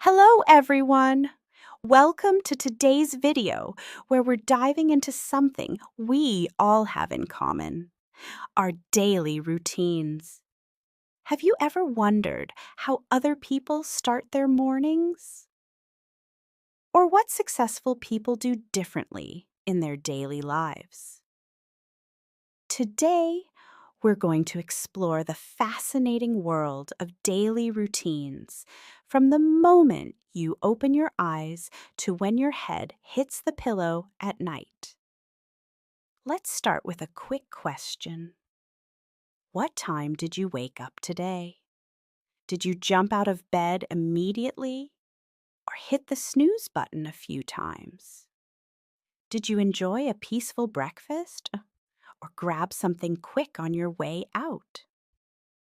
Hello, everyone! Welcome to today's video, where we're diving into something we all have in common: our daily routines. Have you ever wondered how other people start their mornings? Or what successful people do differently in their daily lives? Today, we're going to explore the fascinating world of daily routines, from the moment you open your eyes to when your head hits the pillow at night. Let's start with a quick question. What time did you wake up today? Did you jump out of bed immediately or hit the snooze button a few times? Did you enjoy a peaceful breakfast or grab something quick on your way out?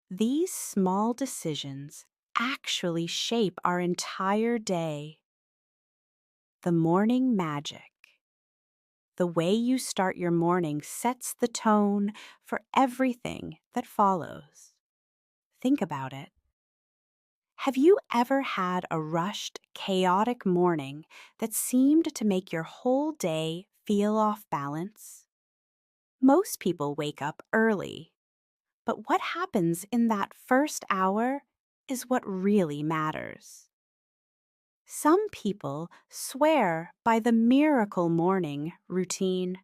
These small decisions actually shape our entire day. The morning magic. The way you start your morning sets the tone for everything that follows. Think about it. Have you ever had a rushed, chaotic morning that seemed to make your whole day feel off balance? Most people wake up early, but what happens in that first hour is what really matters. Some people swear by the miracle morning routine.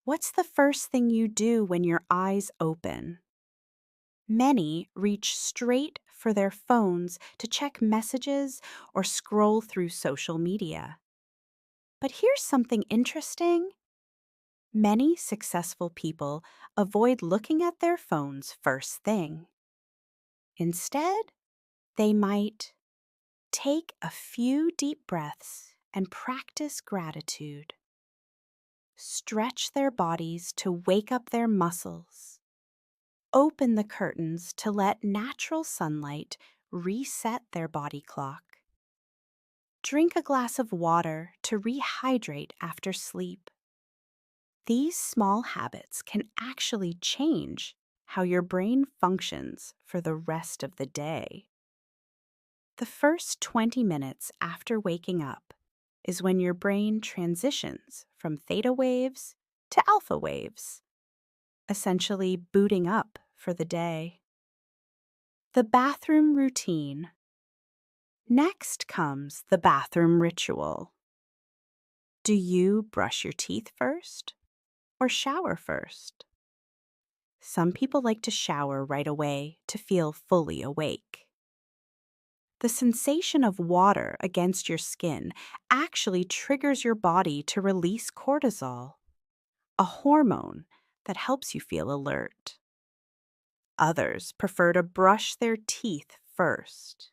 What's the first thing you do when your eyes open? Many reach straight for their phones to check messages or scroll through social media. But here's something interesting. Many successful people avoid looking at their phones first thing. Instead, they might take a few deep breaths and practice gratitude. Stretch their bodies to wake up their muscles. Open the curtains to let natural sunlight reset their body clock. Drink a glass of water to rehydrate after sleep. These small habits can actually change how your brain functions for the rest of the day. The first 20 minutes after waking up is when your brain transitions from theta waves to alpha waves, essentially booting up for the day. The bathroom routine. Next comes the bathroom ritual. Do you brush your teeth first or shower first? Some people like to shower right away to feel fully awake. The sensation of water against your skin actually triggers your body to release cortisol, a hormone that helps you feel alert. Others prefer to brush their teeth first.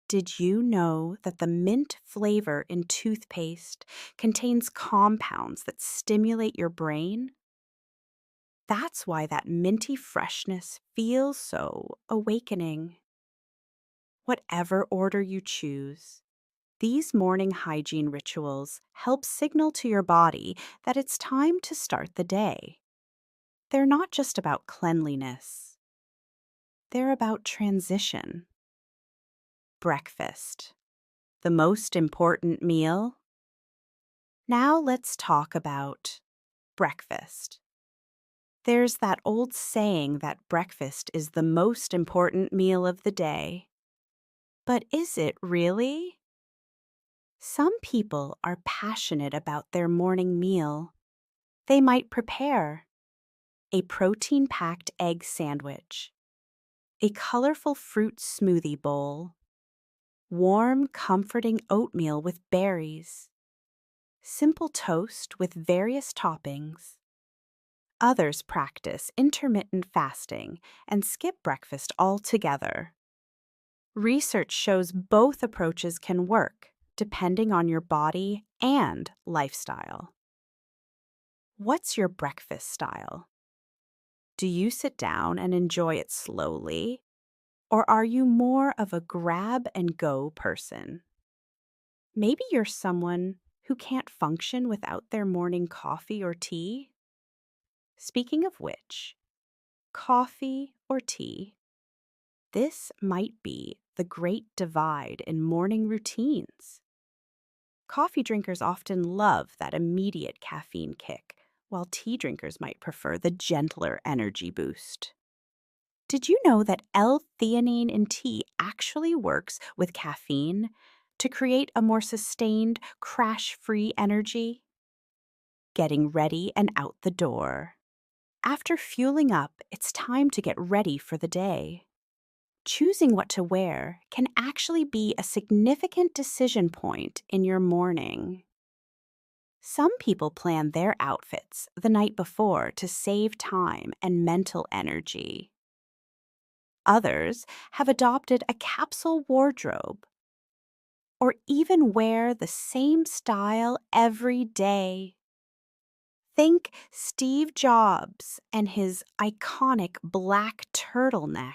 Did you know that the mint flavor in toothpaste contains compounds that stimulate your brain? That's why that minty freshness feels so awakening. Whatever order you choose, these morning hygiene rituals help signal to your body that it's time to start the day. They're not just about cleanliness. They're about transition. Breakfast. The most important meal? Now let's talk about breakfast. There's that old saying that breakfast is the most important meal of the day. But is it really? Some people are passionate about their morning meal. They might prepare a protein-packed egg sandwich, a colorful fruit smoothie bowl, warm, comforting oatmeal with berries, simple toast with various toppings. Others practice intermittent fasting and skip breakfast altogether. Research shows both approaches can work, depending on your body and lifestyle. What's your breakfast style? Do you sit down and enjoy it slowly, or are you more of a grab-and-go person? Maybe you're someone who can't function without their morning coffee or tea. Speaking of which, coffee or tea, this might be the great divide in morning routines. Coffee drinkers often love that immediate caffeine kick, while tea drinkers might prefer the gentler energy boost. Did you know that L-theanine in tea actually works with caffeine to create a more sustained, crash-free energy? Getting ready and out the door. After fueling up, it's time to get ready for the day. Choosing what to wear can actually be a significant decision point in your morning. Some people plan their outfits the night before to save time and mental energy. Others have adopted a capsule wardrobe or even wear the same style every day. Think Steve Jobs and his iconic black turtleneck.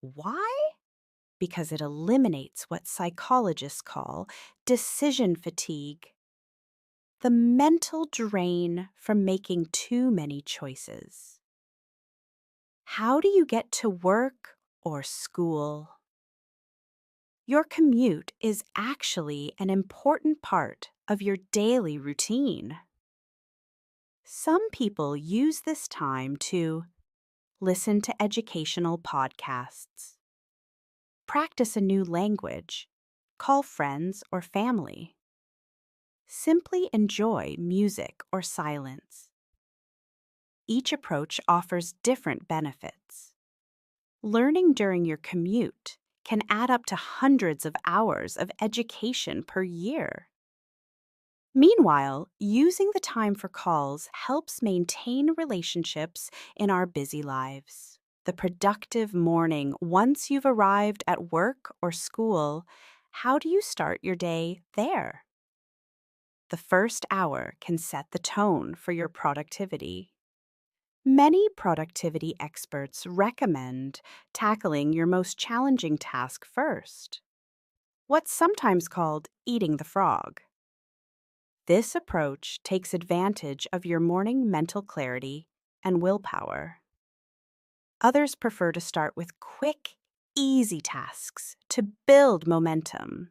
Why? Because it eliminates what psychologists call decision fatigue, the mental drain from making too many choices. How do you get to work or school? Your commute is actually an important part of your daily routine. Some people use this time to listen to educational podcasts, practice a new language, call friends or family, simply enjoy music or silence. Each approach offers different benefits. Learning during your commute can add up to hundreds of hours of education per year. Meanwhile, using the time for calls helps maintain relationships in our busy lives. The productive morning once you've arrived at work or school, how do you start your day there? The first hour can set the tone for your productivity. Many productivity experts recommend tackling your most challenging task first, what's sometimes called eating the frog. This approach takes advantage of your morning mental clarity and willpower. Others prefer to start with quick, easy tasks to build momentum.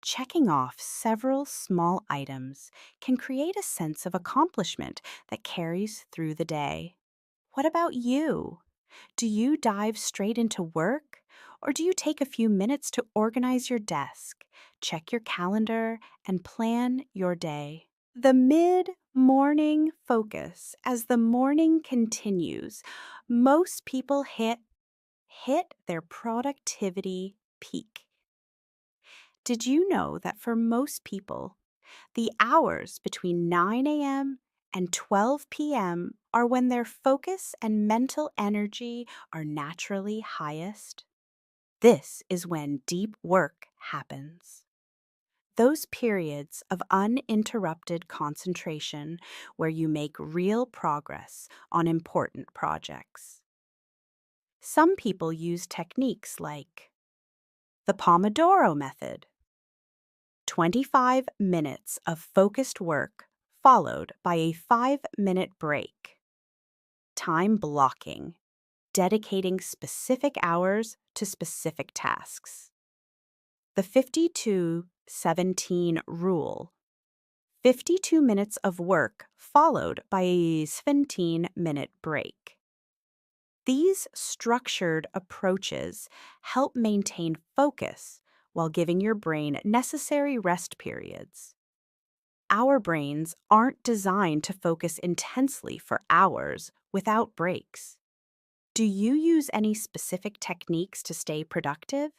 Checking off several small items can create a sense of accomplishment that carries through the day. What about you? Do you dive straight into work? Or do you take a few minutes to organize your desk, check your calendar, and plan your day? The mid-morning focus. As the morning continues, most people hit their productivity peak. Did you know that for most people, the hours between 9 a.m. and 12 p.m. are when their focus and mental energy are naturally highest? This is when deep work happens. Those periods of uninterrupted concentration where you make real progress on important projects. Some people use techniques like the Pomodoro method, 25 minutes of focused work followed by a 5-minute break. Time blocking, dedicating specific hours to specific tasks. The 52-17 rule, 52 minutes of work followed by a 17-minute break. These structured approaches help maintain focus while giving your brain necessary rest periods. Our brains aren't designed to focus intensely for hours without breaks. Do you use any specific techniques to stay productive,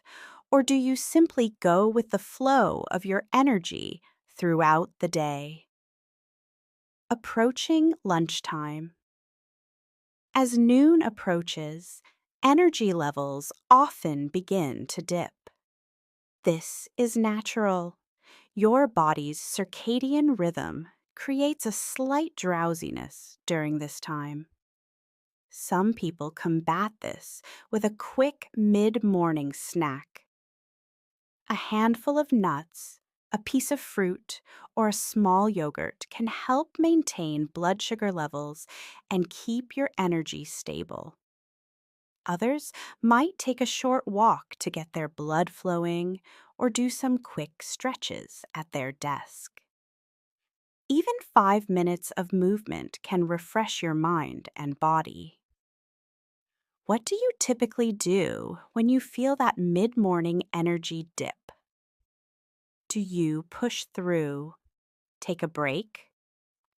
or do you simply go with the flow of your energy throughout the day? Approaching lunchtime. As noon approaches, energy levels often begin to dip. This is natural. Your body's circadian rhythm creates a slight drowsiness during this time. Some people combat this with a quick mid-morning snack. A handful of nuts, a piece of fruit, or a small yogurt can help maintain blood sugar levels and keep your energy stable. Others might take a short walk to get their blood flowing or do some quick stretches at their desk. Even 5 minutes of movement can refresh your mind and body. What do you typically do when you feel that mid-morning energy dip? Do you push through, take a break,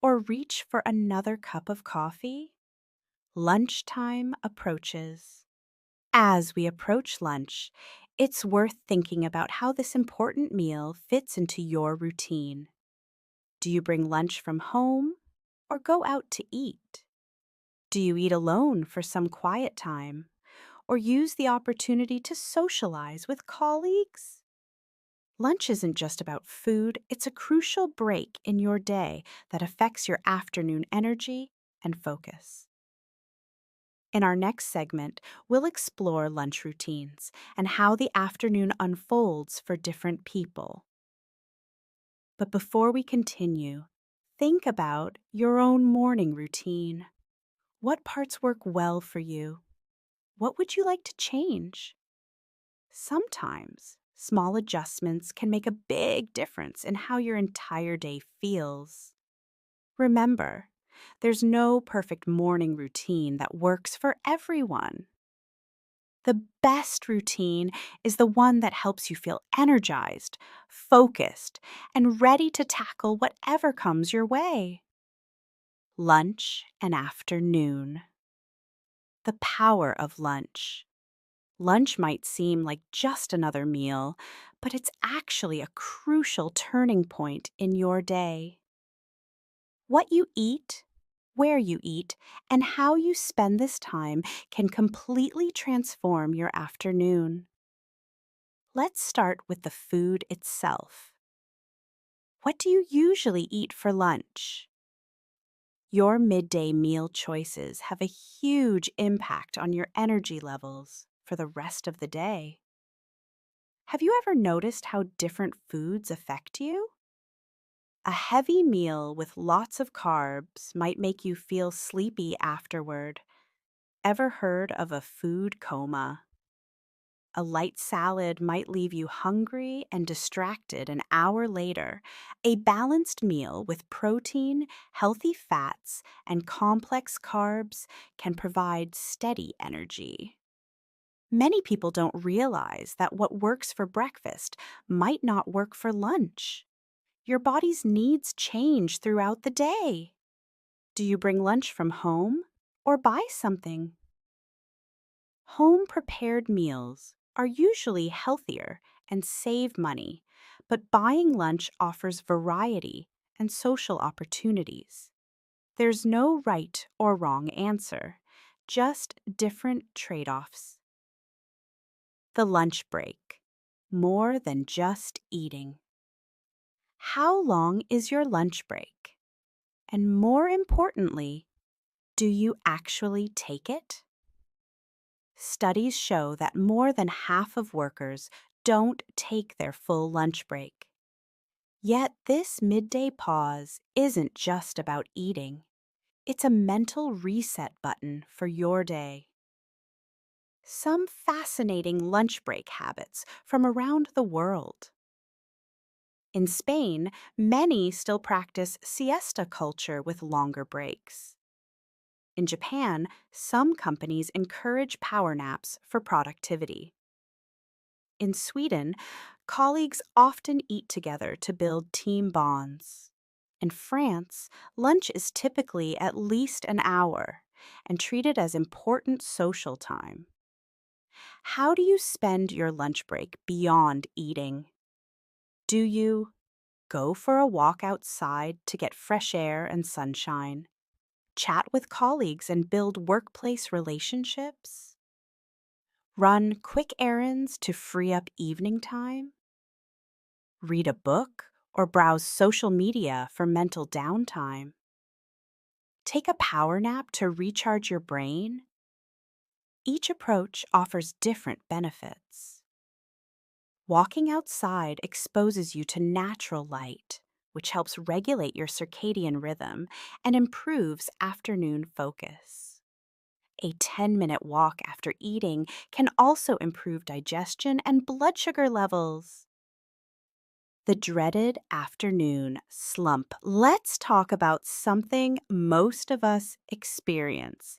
or reach for another cup of coffee? Lunchtime approaches. As we approach lunch, it's worth thinking about how this important meal fits into your routine. Do you bring lunch from home or go out to eat? Do you eat alone for some quiet time or use the opportunity to socialize with colleagues? Lunch isn't just about food, it's a crucial break in your day that affects your afternoon energy and focus. In our next segment, we'll explore lunch routines and how the afternoon unfolds for different people. But before we continue, think about your own morning routine. What parts work well for you? What would you like to change? Sometimes, small adjustments can make a big difference in how your entire day feels. Remember, there's no perfect morning routine that works for everyone. The best routine is the one that helps you feel energized, focused, and ready to tackle whatever comes your way. Lunch and afternoon. The power of lunch. Lunch might seem like just another meal, but it's actually a crucial turning point in your day. What you eat, where you eat, and how you spend this time can completely transform your afternoon. Let's start with the food itself. What do you usually eat for lunch? Your midday meal choices have a huge impact on your energy levels for the rest of the day. Have you ever noticed how different foods affect you? A heavy meal with lots of carbs might make you feel sleepy afterward. Ever heard of a food coma? A light salad might leave you hungry and distracted an hour later. A balanced meal with protein, healthy fats, and complex carbs can provide steady energy. Many people don't realize that what works for breakfast might not work for lunch. Your body's needs change throughout the day. Do you bring lunch from home or buy something? Home-prepared meals are usually healthier and save money, but buying lunch offers variety and social opportunities. There's no right or wrong answer, just different trade-offs. The lunch break. More than just eating. How long is your lunch break? And more importantly, do you actually take it? Studies show that more than half of workers don't take their full lunch break. Yet this midday pause isn't just about eating. It's a mental reset button for your day. Some fascinating lunch break habits from around the world. In Spain, many still practice siesta culture with longer breaks. In Japan, some companies encourage power naps for productivity. In Sweden, colleagues often eat together to build team bonds. In France, lunch is typically at least an hour and treated as important social time. How do you spend your lunch break beyond eating? Do you go for a walk outside to get fresh air and sunshine? Chat with colleagues and build workplace relationships? Run quick errands to free up evening time? Read a book or browse social media for mental downtime? Take a power nap to recharge your brain? Each approach offers different benefits. Walking outside exposes you to natural light, which helps regulate your circadian rhythm and improves afternoon focus. A 10-minute walk after eating can also improve digestion and blood sugar levels. The dreaded afternoon slump. Let's talk about something most of us experience: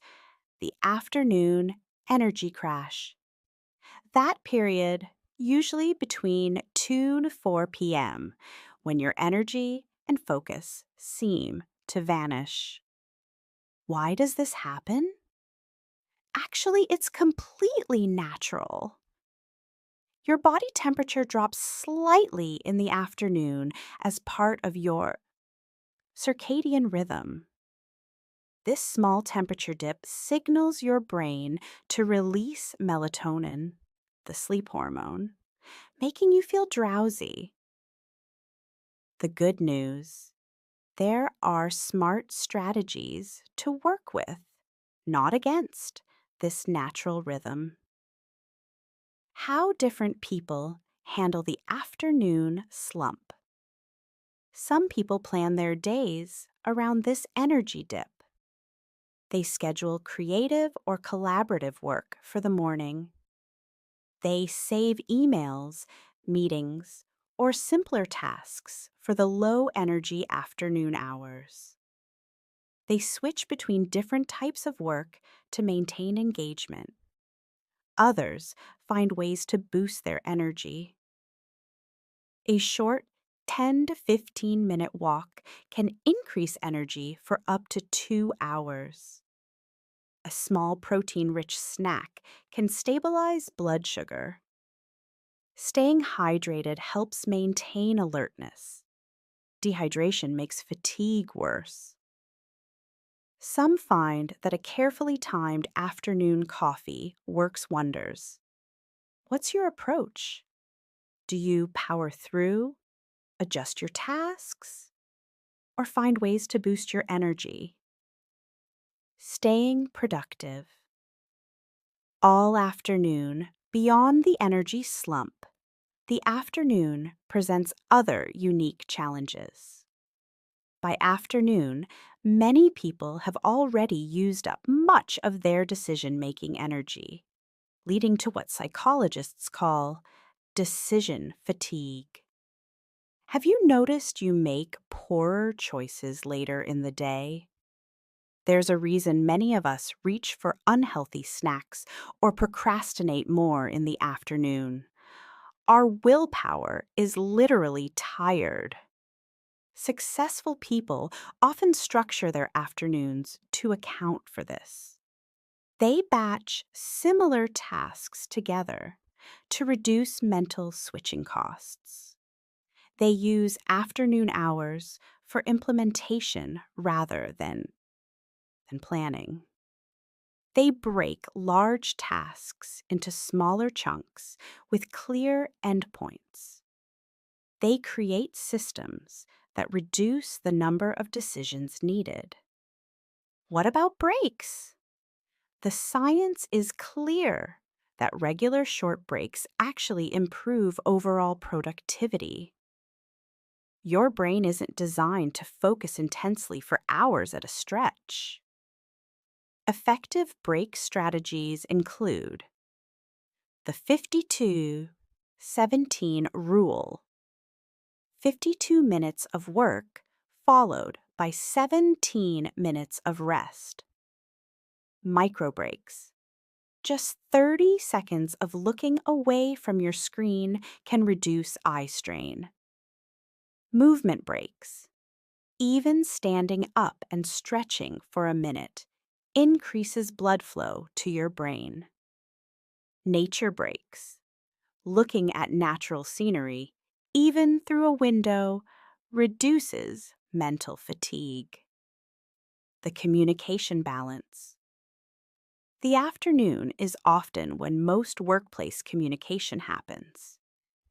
the afternoon energy crash. That period, usually between 2 to 4 p.m., when your energy and focus seem to vanish. Why does this happen? Actually, it's completely natural. Your body temperature drops slightly in the afternoon as part of your circadian rhythm. This small temperature dip signals your brain to release melatonin, the sleep hormone, making you feel drowsy. The good news: there are smart strategies to work with, not against, this natural rhythm. How different people handle the afternoon slump. Some people plan their days around this energy dip. They schedule creative or collaborative work for the morning. They save emails, meetings, or simpler tasks for the low-energy afternoon hours. They switch between different types of work to maintain engagement. Others find ways to boost their energy. A short 10 to 15-minute walk can increase energy for up to 2 hours. A small protein-rich snack can stabilize blood sugar. Staying hydrated helps maintain alertness. Dehydration makes fatigue worse. Some find that a carefully timed afternoon coffee works wonders. What's your approach? Do you power through, adjust your tasks, or find ways to boost your energy? Staying productive. All afternoon, beyond the energy slump, the afternoon presents other unique challenges. By afternoon, many people have already used up much of their decision-making energy, leading to what psychologists call decision fatigue. Have you noticed you make poorer choices later in the day? There's a reason many of us reach for unhealthy snacks or procrastinate more in the afternoon. Our willpower is literally tired. Successful people often structure their afternoons to account for this. They batch similar tasks together to reduce mental switching costs. They use afternoon hours for implementation rather than planning. They break large tasks into smaller chunks with clear endpoints. They create systems that reduce the number of decisions needed. What about breaks? The science is clear that regular short breaks actually improve overall productivity. Your brain isn't designed to focus intensely for hours at a stretch. Effective break strategies include the 52-17 rule: 52 minutes of work followed by 17 minutes of rest. Micro breaks: just 30 seconds of looking away from your screen can reduce eye strain. Movement breaks: even standing up and stretching for a minute increases blood flow to your brain. Nature breaks: looking at natural scenery, even through a window, reduces mental fatigue. The communication balance: the afternoon is often when most workplace communication happens.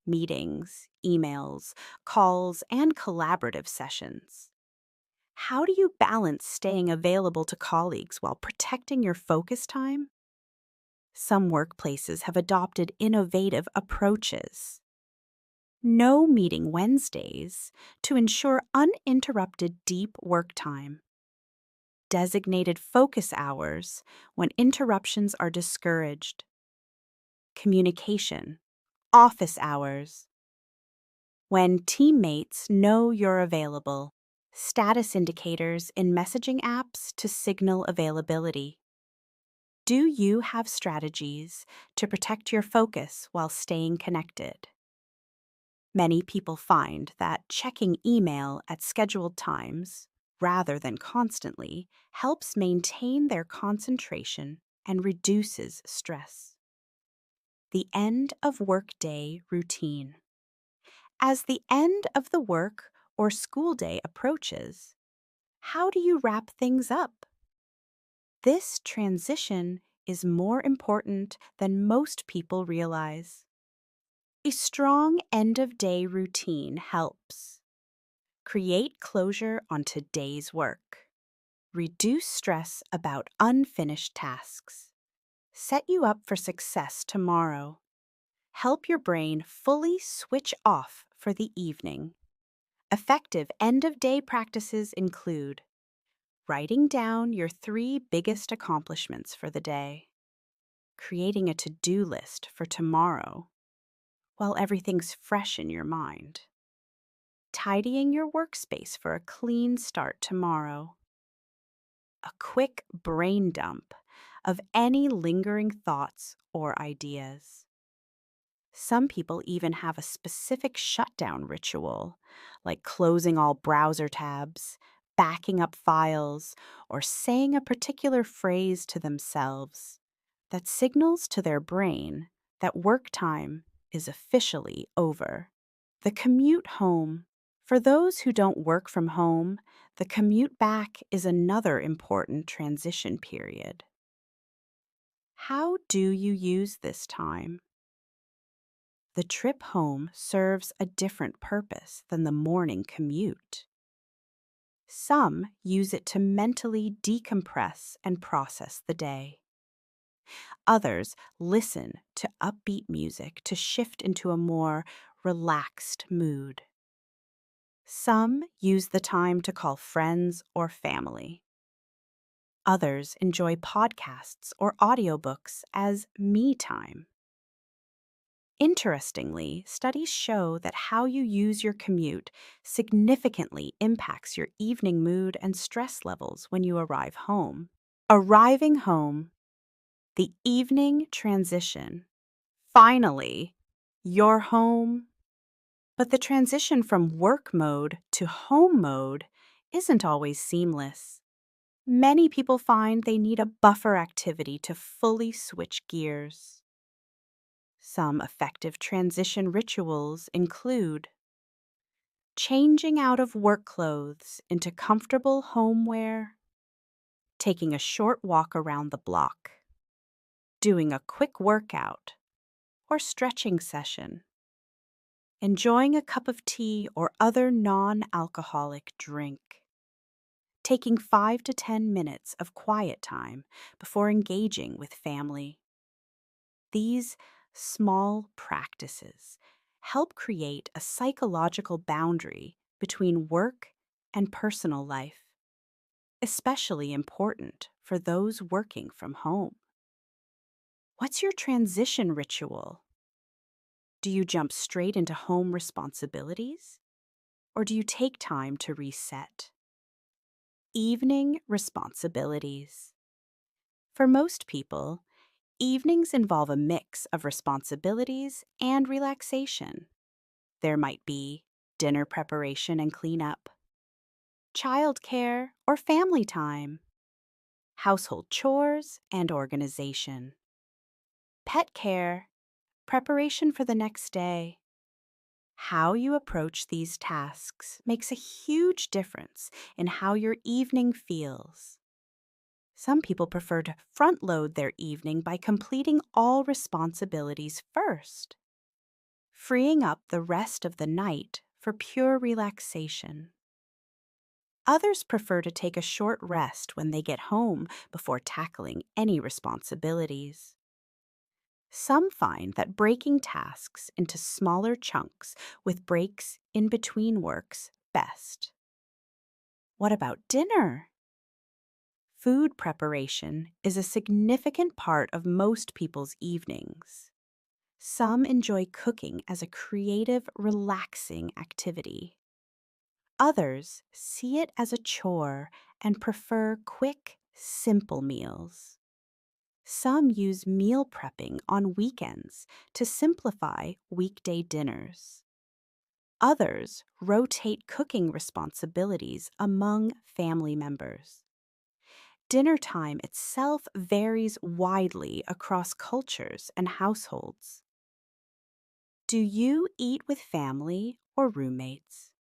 Meetings, emails, calls, and collaborative sessions. How do you balance staying available to colleagues while protecting your focus time? Some workplaces have adopted innovative approaches. No meeting Wednesdays to ensure uninterrupted deep work time. designated focus hours when interruptions are discouraged, communication, office hours, when teammates know you're available, status indicators in messaging apps to signal availability. Do you have strategies to protect your focus while staying connected? Many people find that checking email at scheduled times, rather than constantly, helps maintain their concentration and reduces stress. The end of workday routine. As the end of the work or school day approaches, how do you wrap things up? This transition is more important than most people realize. A strong end-of-day routine helps create closure on today's work, reduce stress about unfinished tasks, set you up for success tomorrow, help your brain fully switch off for the evening. Effective end-of-day practices include writing down your 3 biggest accomplishments for the day, creating a to-do list for tomorrow while everything's fresh in your mind, tidying your workspace for a clean start tomorrow, a quick brain dump of any lingering thoughts or ideas. Some people even have a specific shutdown ritual, like closing all browser tabs, backing up files, or saying a particular phrase to themselves that signals to their brain that work time is officially over. The commute home. For those who don't work from home, the commute back is another important transition period. How do you use this time? The trip home serves a different purpose than the morning commute. Some use it to mentally decompress and process the day. Others listen to upbeat music to shift into a more relaxed mood. Some use the time to call friends or family. Others enjoy podcasts or audiobooks as me time. Interestingly, studies show that how you use your commute significantly impacts your evening mood and stress levels when you arrive home. Arriving home, the evening transition. Finally, you're home. But the transition from work mode to home mode isn't always seamless. Many people find they need a buffer activity to fully switch gears. Some effective transition rituals include changing out of work clothes into comfortable home wear, taking a short walk around the block, doing a quick workout or stretching session, enjoying a cup of tea or other non-alcoholic drink, taking 5 to 10 minutes of quiet time before engaging with family. These small practices help create a psychological boundary between work and personal life, especially important for those working from home. What's your transition ritual? Do you jump straight into home responsibilities, or do you take time to reset? Evening responsibilities. For most people, evenings involve a mix of responsibilities and relaxation. There might be dinner preparation and cleanup, childcare or family time, household chores and organization, pet care, preparation for the next day. How you approach these tasks makes a huge difference in how your evening feels. Some people prefer to front-load their evening by completing all responsibilities first, freeing up the rest of the night for pure relaxation. Others prefer to take a short rest when they get home before tackling any responsibilities. Some find that breaking tasks into smaller chunks with breaks in between works best. What about dinner? Food preparation is a significant part of most people's evenings. Some enjoy cooking as a creative, relaxing activity. Others see it as a chore and prefer quick, simple meals. Some use meal prepping on weekends to simplify weekday dinners. Others rotate cooking responsibilities among family members. Dinner time itself varies widely across cultures and households. Do you eat with family or roommates?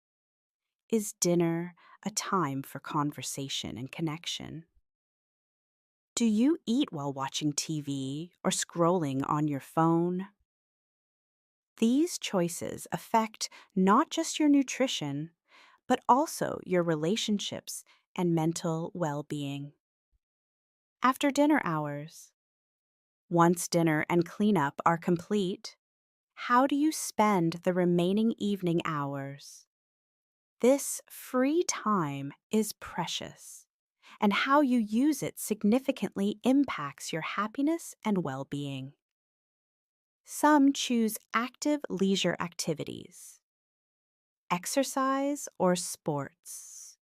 Is dinner a time for conversation and connection? Do you eat while watching TV or scrolling on your phone? These choices affect not just your nutrition, but also your relationships and mental well-being. After dinner hours, once dinner and cleanup are complete, how do you spend the remaining evening hours? This free time is precious, and how you use it significantly impacts your happiness and well-being. Some choose active leisure activities, exercise or sports,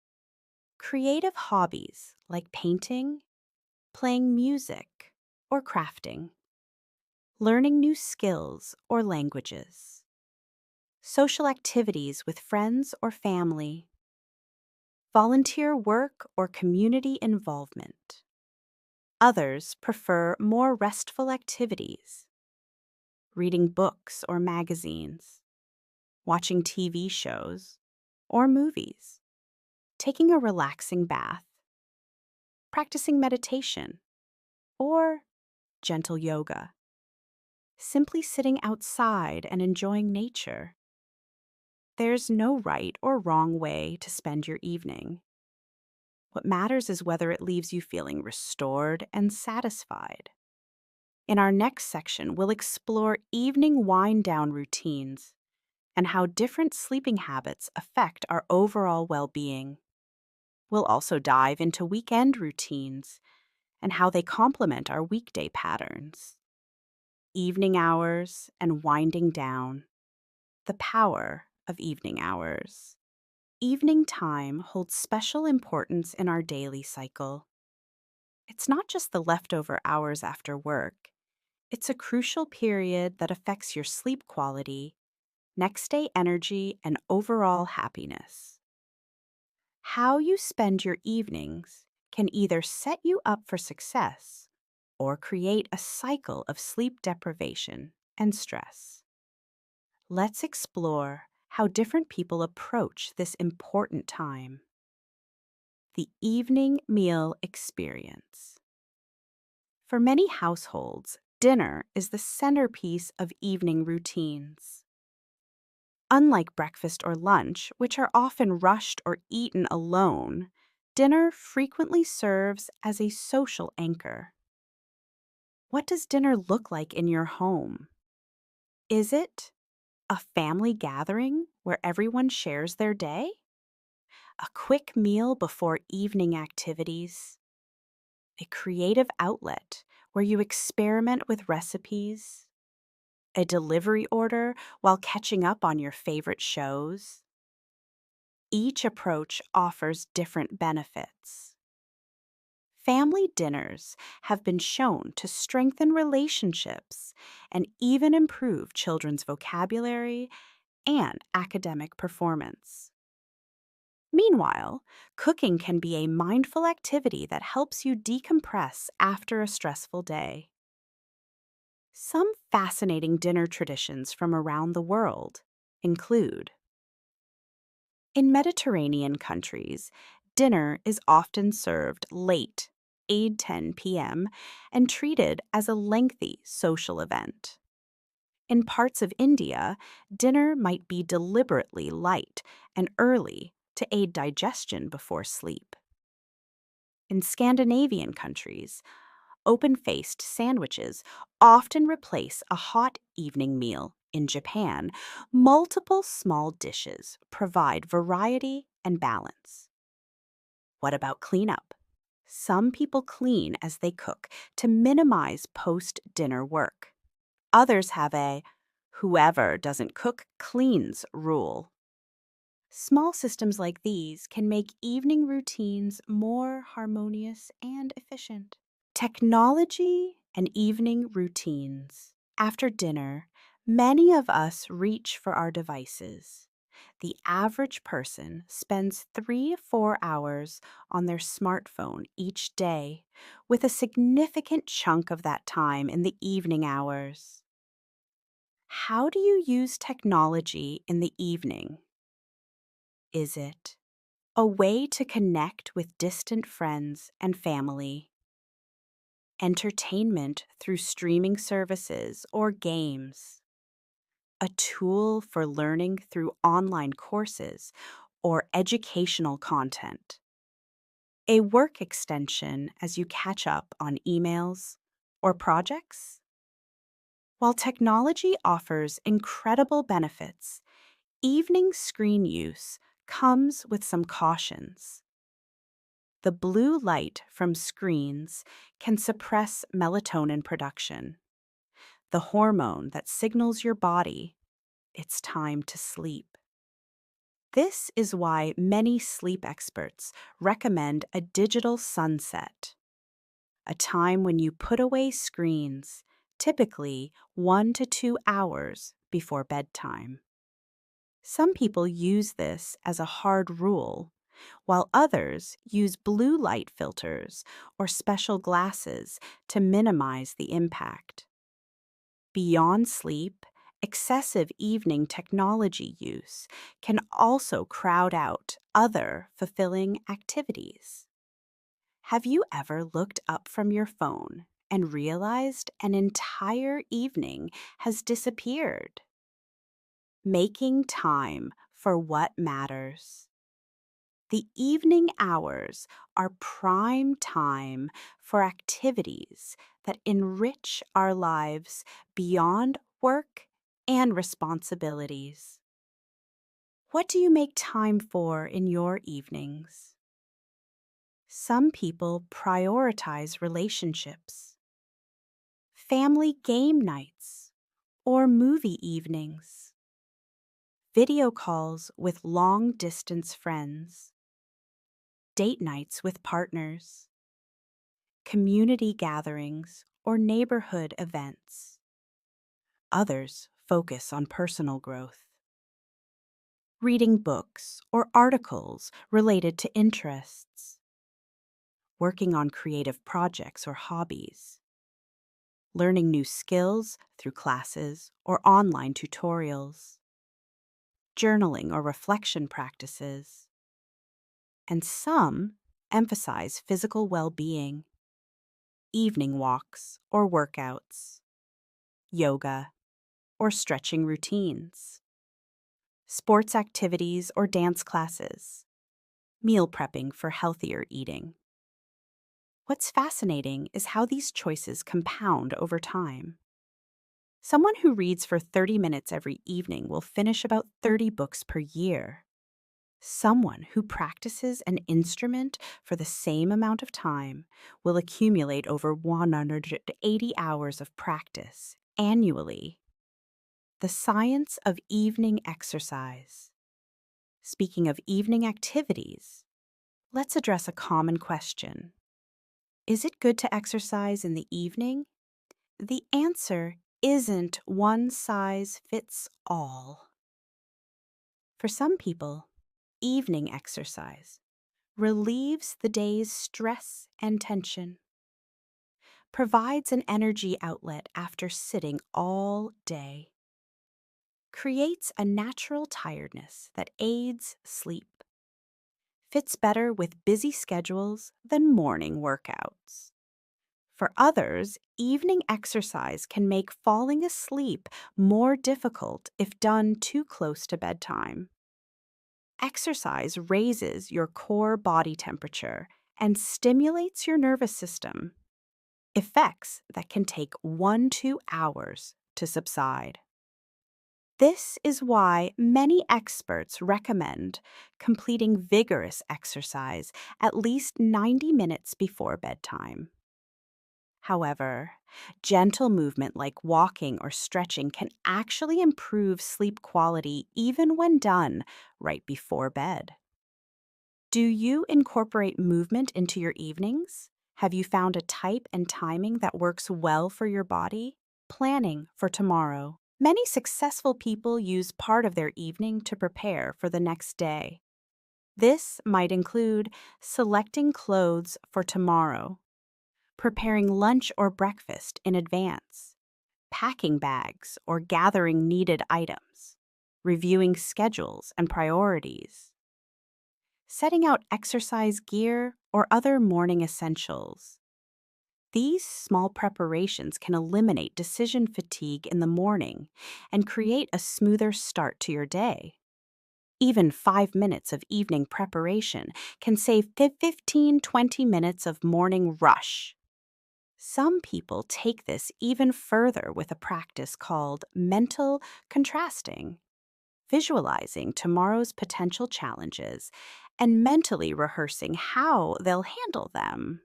creative hobbies like painting, playing music, or crafting, learning new skills or languages, social activities with friends or family, volunteer work or community involvement. Others prefer more restful activities, reading books or magazines, watching TV shows or movies, taking a relaxing bath, practicing meditation, or gentle yoga, simply sitting outside and enjoying nature. There's no right or wrong way to spend your evening. What matters is whether it leaves you feeling restored and satisfied. In our next section, we'll explore evening wind-down routines and how different sleeping habits affect our overall well-being. We'll also dive into weekend routines and how they complement our weekday patterns. Evening hours and winding down. The power of evening hours. Evening time holds special importance in our daily cycle. It's not just the leftover hours after work. It's a crucial period that affects your sleep quality, next day energy, and overall happiness. How you spend your evenings can either set you up for success or create a cycle of sleep deprivation and stress. Let's explore how different people approach this important time. The evening meal experience. For many households, dinner is the centerpiece of evening routines. Unlike breakfast or lunch, which are often rushed or eaten alone, dinner frequently serves as a social anchor. What does dinner look like in your home? Is it a family gathering where everyone shares their day? A quick meal before evening activities? A creative outlet where you experiment with recipes? A delivery order while catching up on your favorite shows? Each approach offers different benefits. Family dinners have been shown to strengthen relationships and even improve children's vocabulary and academic performance. Meanwhile, cooking can be a mindful activity that helps you decompress after a stressful day. Some fascinating dinner traditions from around the world include: in Mediterranean countries, dinner is often served late, 8-10 p.m., and treated as a lengthy social event. In parts of India, dinner might be deliberately light and early to aid digestion before sleep. In Scandinavian countries, open-faced sandwiches often replace a hot evening meal. In Japan, multiple small dishes provide variety and balance. What about cleanup? Some people clean as they cook to minimize post dinner work. Others have a whoever doesn't cook cleans rule. Small systems like these can make evening routines more harmonious and efficient. Technology and evening routines. After dinner, many of us reach for our devices. The average person spends 3 to 4 hours on their smartphone each day, with a significant chunk of that time in the evening hours. How do you use technology in the evening? Is it a way to connect with distant friends and family? Entertainment through streaming services or games? A tool for learning through online courses or educational content? A work extension as you catch up on emails or projects? While technology offers incredible benefits, evening screen use comes with some cautions. The blue light from screens can suppress melatonin production, the hormone that signals your body it's time to sleep. This is why many sleep experts recommend a digital sunset, a time when you put away screens, typically 1 to 2 hours before bedtime. Some people use this as a hard rule, while others use blue light filters or special glasses to minimize the impact. Beyond sleep, excessive evening technology use can also crowd out other fulfilling activities. Have you ever looked up from your phone and realized an entire evening has disappeared? Making time for what matters. The evening hours are prime time for activities that enrich our lives beyond work and responsibilities. What do you make time for in your evenings? Some people prioritize relationships, family game nights, or movie evenings, video calls with long-distance friends, date nights with partners, community gatherings, or neighborhood events. Others focus on personal growth, reading books or articles related to interests, working on creative projects or hobbies, learning new skills through classes or online tutorials, journaling or reflection practices, and some emphasize physical well-being, evening walks or workouts, yoga, or stretching routines, sports activities or dance classes, meal prepping for healthier eating. What's fascinating is how these choices compound over time. Someone who reads for 30 minutes every evening will finish about 30 books per year. Someone who practices an instrument for the same amount of time will accumulate over 180 hours of practice annually. The science of evening exercise. Speaking of evening activities, let's address a common question. Is it good to exercise in the evening? The answer isn't one size fits all. For some people, evening exercise relieves the day's stress and tension, provides an energy outlet after sitting all day, creates a natural tiredness that aids sleep, fits better with busy schedules than morning workouts. For others, evening exercise can make falling asleep more difficult if done too close to bedtime. Exercise raises your core body temperature and stimulates your nervous system, effects that can take 1 to 2 hours to subside. This is why many experts recommend completing vigorous exercise at least 90 minutes before bedtime. However, gentle movement like walking or stretching can actually improve sleep quality even when done right before bed. Do you incorporate movement into your evenings? Have you found a type and timing that works well for your body? Planning for tomorrow. Many successful people use part of their evening to prepare for the next day. This might include selecting clothes for tomorrow, preparing lunch or breakfast in advance, packing bags or gathering needed items, reviewing schedules and priorities, setting out exercise gear or other morning essentials. These small preparations can eliminate decision fatigue in the morning and create a smoother start to your day. Even 5 minutes of evening preparation can save 15-20 minutes of morning rush. Some people take this even further with a practice called mental contrasting, visualizing tomorrow's potential challenges and mentally rehearsing how they'll handle them.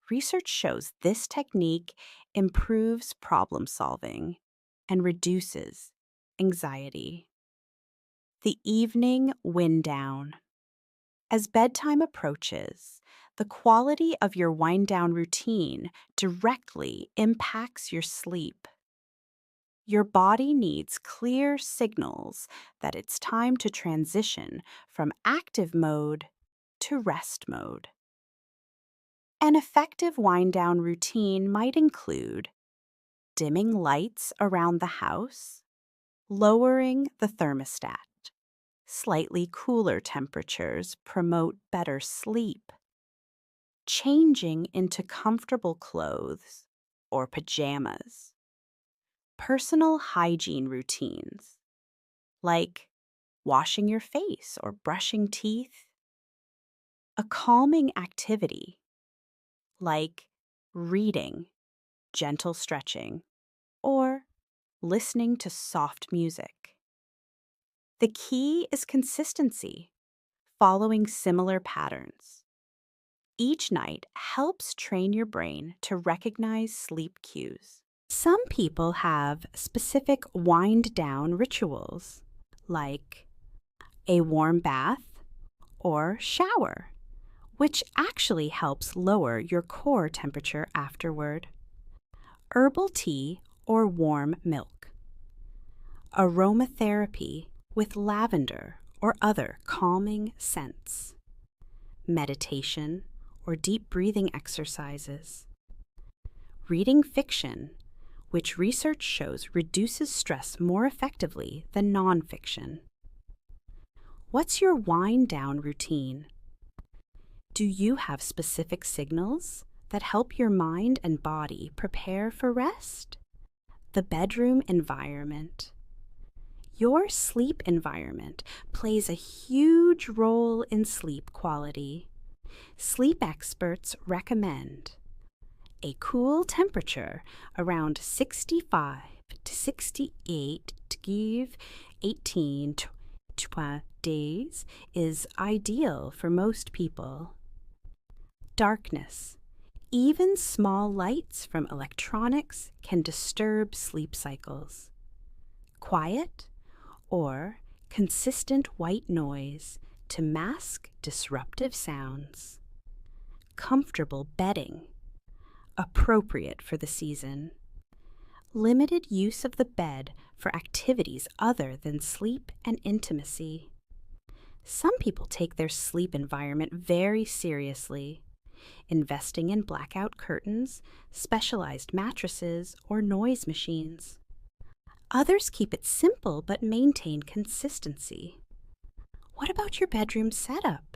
Research shows this technique improves problem solving and reduces anxiety. The evening wind down. As bedtime approaches, the quality of your wind down routine directly impacts your sleep. Your body needs clear signals that it's time to transition from active mode to rest mode. An effective wind down routine might include dimming lights around the house, lowering the thermostat. Slightly cooler temperatures promote better sleep. Changing into comfortable clothes or pajamas. Personal hygiene routines, like washing your face or brushing teeth. A calming activity, like reading, gentle stretching, or listening to soft music. The key is consistency, following similar patterns. Each night helps train your brain to recognize sleep cues. Some people have specific wind down rituals, like a warm bath or shower, which actually helps lower your core temperature afterward. Herbal tea or warm milk. Aromatherapy with lavender or other calming scents. Meditation or deep breathing exercises. Reading fiction, which research shows reduces stress more effectively than nonfiction. What's your wind down routine? Do you have specific signals that help your mind and body prepare for rest? The bedroom environment. Your sleep environment plays a huge role in sleep quality. Sleep experts recommend a cool temperature around 65 to 68 to give 18 to 20 days is ideal for most people. Darkness. Even small lights from electronics can disturb sleep cycles. Quiet or consistent white noise to mask disruptive sounds. Comfortable bedding, appropriate for the season. Limited use of the bed for activities other than sleep and intimacy. Some people take their sleep environment very seriously, investing in blackout curtains, specialized mattresses, or noise machines. Others keep it simple but maintain consistency. What about your bedroom setup?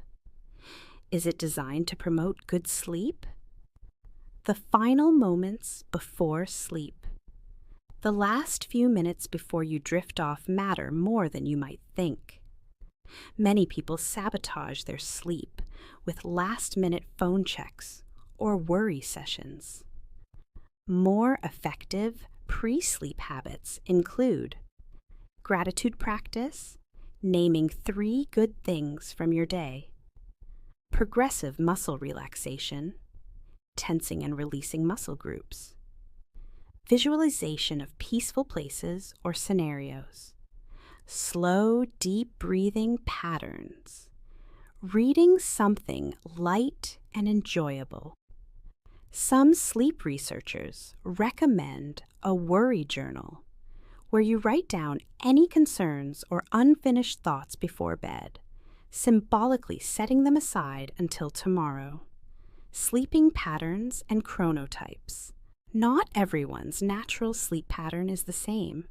Is it designed to promote good sleep? The final moments before sleep. The last few minutes before you drift off matter more than you might think. Many people sabotage their sleep with last-minute phone checks or worry sessions. More effective pre-sleep habits include Gratitude practice, naming 3 good things from your day. Progressive muscle relaxation, tensing and releasing muscle groups. Visualization of peaceful places or scenarios. Slow, deep breathing patterns. Reading something light and enjoyable. Some sleep researchers recommend a worry journal, where you write down any concerns or unfinished thoughts before bed, symbolically setting them aside until tomorrow. Sleeping patterns and chronotypes. Not everyone's natural sleep pattern is the same.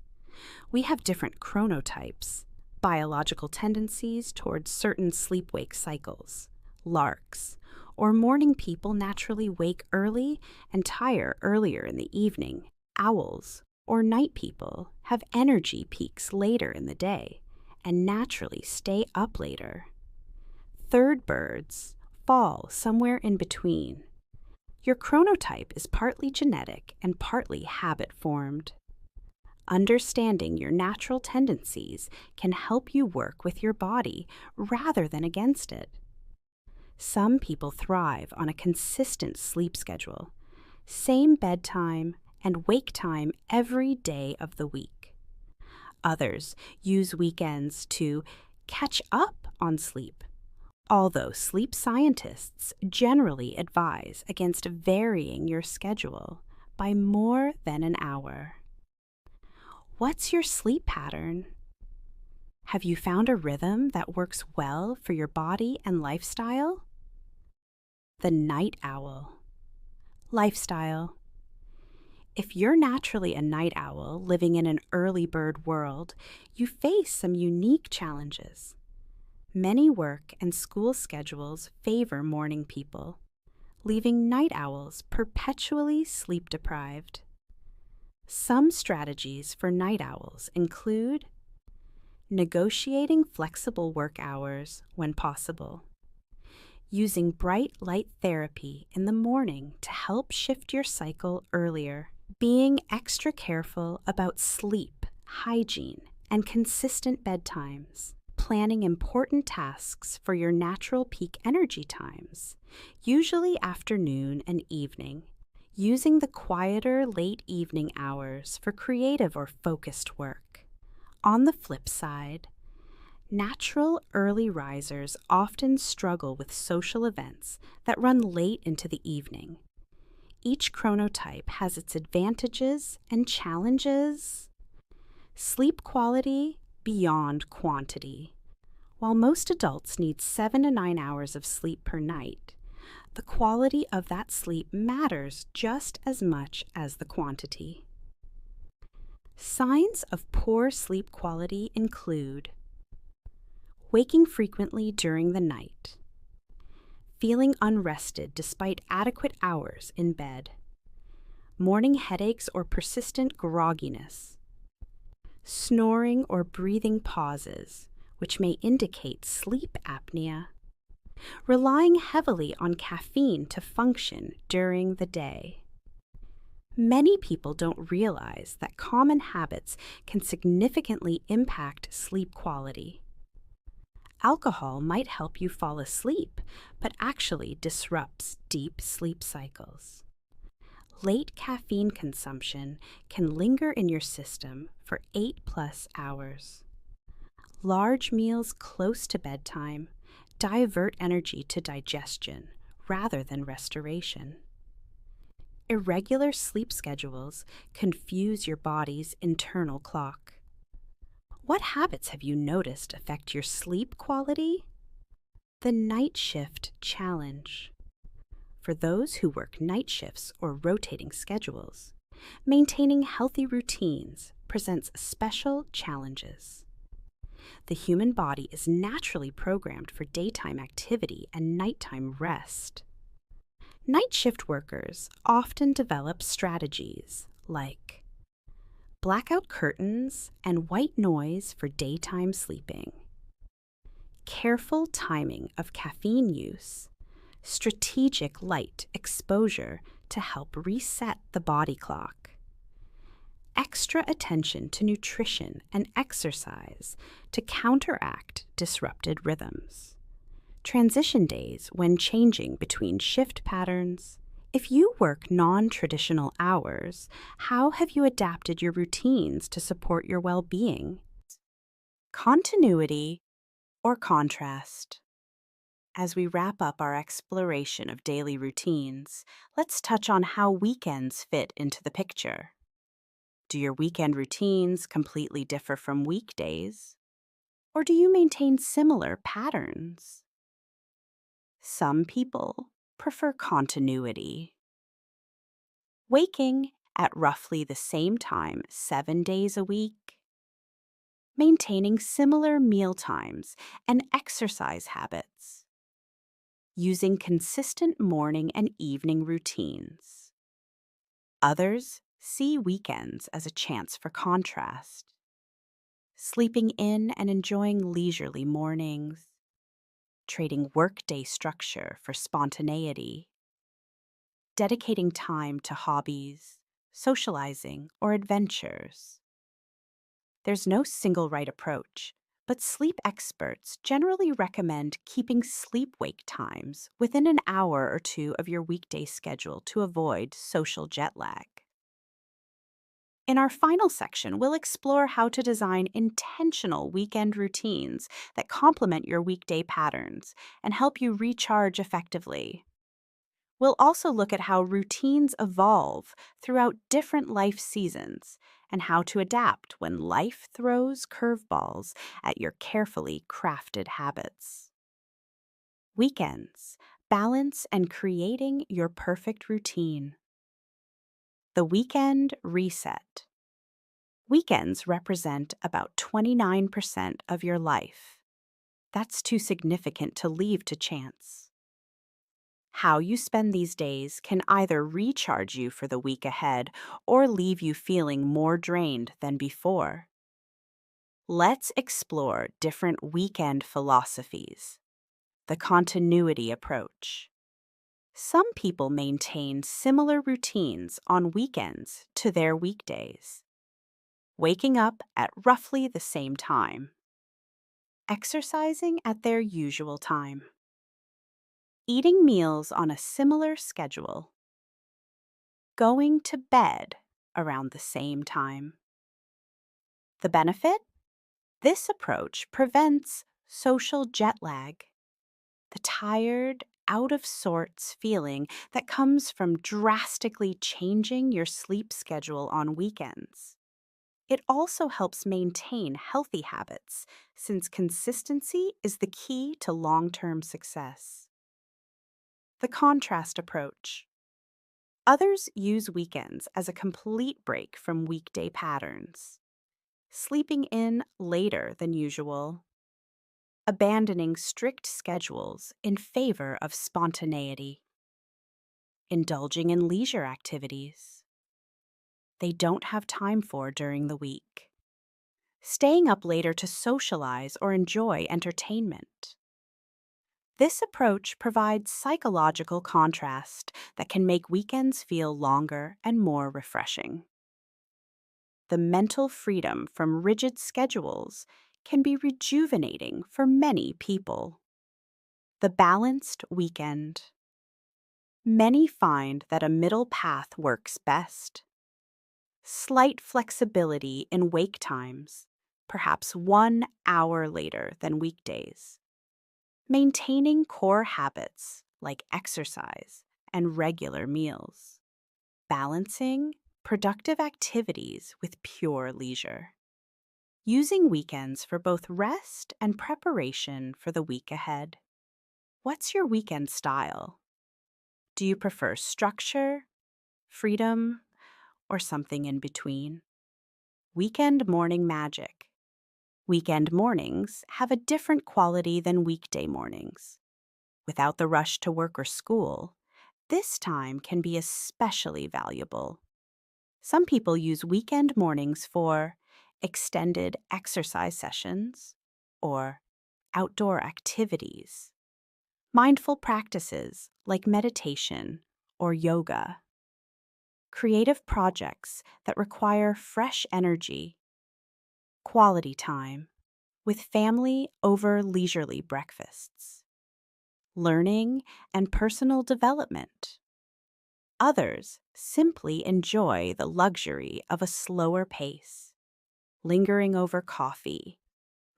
We have different chronotypes, biological tendencies towards certain sleep-wake cycles, larks, or morning people naturally wake early and tire earlier in the evening, owls, or night people have energy peaks later in the day and naturally stay up later. Third birds fall somewhere in between. Your chronotype is partly genetic and partly habit-formed. Understanding your natural tendencies can help you work with your body rather than against it. Some people thrive on a consistent sleep schedule, same bedtime and wake time every day of the week. Others use weekends to catch up on sleep, although sleep scientists generally advise against varying your schedule by more than an hour. What's your sleep pattern? Have you found a rhythm that works well for your body and lifestyle? The night owl. Lifestyle. If you're naturally a night owl living in an early bird world, you face some unique challenges. Many work and school schedules favor morning people, leaving night owls perpetually sleep-deprived. Some strategies for night owls include negotiating flexible work hours when possible, using bright light therapy in the morning to help shift your cycle earlier, being extra careful about sleep, hygiene, and consistent bedtimes, planning important tasks for your natural peak energy times, usually afternoon and evening, using the quieter late evening hours for creative or focused work. On the flip side, natural early risers often struggle with social events that run late into the evening. Each chronotype has its advantages and challenges. Sleep quality beyond quantity. While most adults need 7 to 9 hours of sleep per night, the quality of that sleep matters just as much as the quantity. Signs of poor sleep quality include waking frequently during the night, feeling unrested despite adequate hours in bed, morning headaches or persistent grogginess, snoring or breathing pauses, which may indicate sleep apnea, relying heavily on caffeine to function during the day. Many people don't realize that common habits can significantly impact sleep quality. Alcohol might help you fall asleep, but actually disrupts deep sleep cycles. Late caffeine consumption can linger in your system for 8+ hours. Large meals close to bedtime divert energy to digestion rather than restoration. Irregular sleep schedules confuse your body's internal clock. What habits have you noticed affect your sleep quality? The night shift challenge. For those who work night shifts or rotating schedules, maintaining healthy routines presents special challenges. The human body is naturally programmed for daytime activity and nighttime rest. Night shift workers often develop strategies like blackout curtains and white noise for daytime sleeping, careful timing of caffeine use, strategic light exposure to help reset the body clock, extra attention to nutrition and exercise to counteract disrupted rhythms. Transition days when changing between shift patterns. If you work non-traditional hours, how have you adapted your routines to support your well-being? Continuity or contrast? As we wrap up our exploration of daily routines, let's touch on how weekends fit into the picture. Do your weekend routines completely differ from weekdays? Or do you maintain similar patterns? Some people prefer continuity. Waking at roughly the same time 7 days a week. Maintaining similar meal times and exercise habits. Using consistent morning and evening routines. Others see weekends as a chance for contrast. Sleeping in and enjoying leisurely mornings. Trading workday structure for spontaneity. Dedicating time to hobbies, socializing, or adventures. There's no single right approach, but sleep experts generally recommend keeping sleep-wake times within an hour or two of your weekday schedule to avoid social jet lag. In our final section, we'll explore how to design intentional weekend routines that complement your weekday patterns and help you recharge effectively. We'll also look at how routines evolve throughout different life seasons and how to adapt when life throws curveballs at your carefully crafted habits. Weekends, balance and creating your perfect routine. The weekend reset. Weekends represent about 29% of your life. That's too significant to leave to chance. How you spend these days can either recharge you for the week ahead or leave you feeling more drained than before. Let's explore different weekend philosophies. The continuity approach. Some people maintain similar routines on weekends to their weekdays. Waking up at roughly the same time. Exercising at their usual time. Eating meals on a similar schedule. Going to bed around the same time. The benefit? This approach prevents social jet lag, the tired, out of sorts feeling that comes from drastically changing your sleep schedule on weekends. It also helps maintain healthy habits, since consistency is the key to long-term success. The contrast approach. Others use weekends as a complete break from weekday patterns. Sleeping in later than usual. Abandoning strict schedules in favor of spontaneity. Indulging in leisure activities they don't have time for during the week. Staying up later to socialize or enjoy entertainment. This approach provides psychological contrast that can make weekends feel longer and more refreshing. The mental freedom from rigid schedules can be rejuvenating for many people. The balanced weekend. Many find that a middle path works best. Slight flexibility in wake times, perhaps 1 hour later than weekdays. Maintaining core habits like exercise and regular meals. Balancing productive activities with pure leisure. Using weekends for both rest and preparation for the week ahead. What's your weekend style? Do you prefer structure, freedom, or something in between? Weekend morning magic. Weekend mornings have a different quality than weekday mornings. Without the rush to work or school, this time can be especially valuable. Some people use weekend mornings for extended exercise sessions or outdoor activities, mindful practices like meditation or yoga, creative projects that require fresh energy, quality time, with family over leisurely breakfasts, learning and personal development. Others simply enjoy the luxury of a slower pace, lingering over coffee,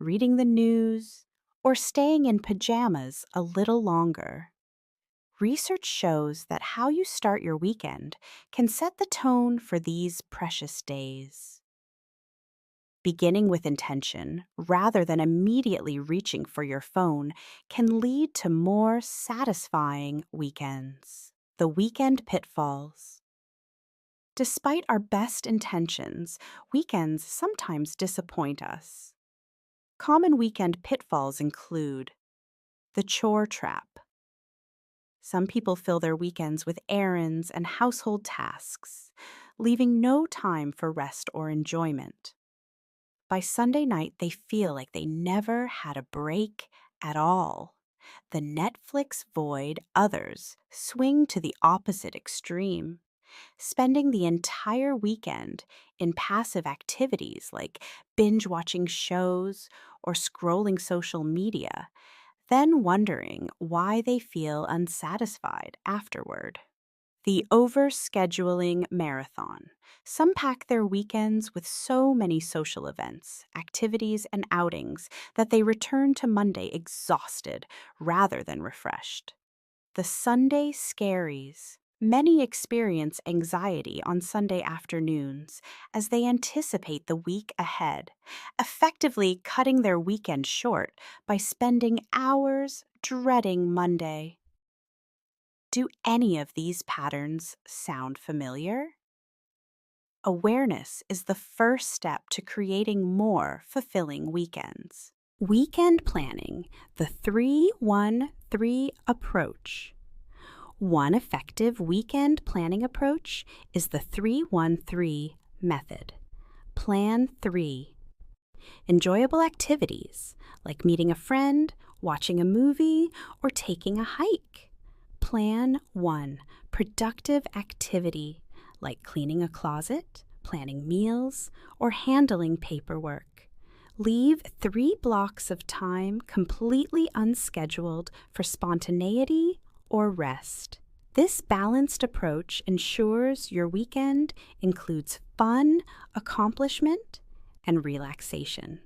reading the news, or staying in pajamas a little longer. Research shows that how you start your weekend can set the tone for these precious days. Beginning with intention, rather than immediately reaching for your phone, can lead to more satisfying weekends. The weekend pitfalls. Despite our best intentions, weekends sometimes disappoint us. Common weekend pitfalls include the chore trap. Some people fill their weekends with errands and household tasks, leaving no time for rest or enjoyment. By Sunday night, they feel like they never had a break at all. The Netflix void. Others swing to the opposite extreme, spending the entire weekend in passive activities like binge watching shows or scrolling social media, then wondering why they feel unsatisfied afterward. The overscheduling marathon. Some pack their weekends with so many social events, activities, and outings that they return to Monday exhausted rather than refreshed. The Sunday scaries. Many experience anxiety on Sunday afternoons as they anticipate the week ahead, effectively cutting their weekend short by spending hours dreading Monday. Do any of these patterns sound familiar? Awareness is the first step to creating more fulfilling weekends. Weekend planning, the 3-1-3 approach. One effective weekend planning approach is the 3-1-3 method. Plan 3. Enjoyable activities like meeting a friend, watching a movie, or taking a hike. Plan 1. Productive activity like cleaning a closet, planning meals, or handling paperwork. Leave 3 blocks of time completely unscheduled for spontaneity or rest. This balanced approach ensures your weekend includes fun, accomplishment, and relaxation,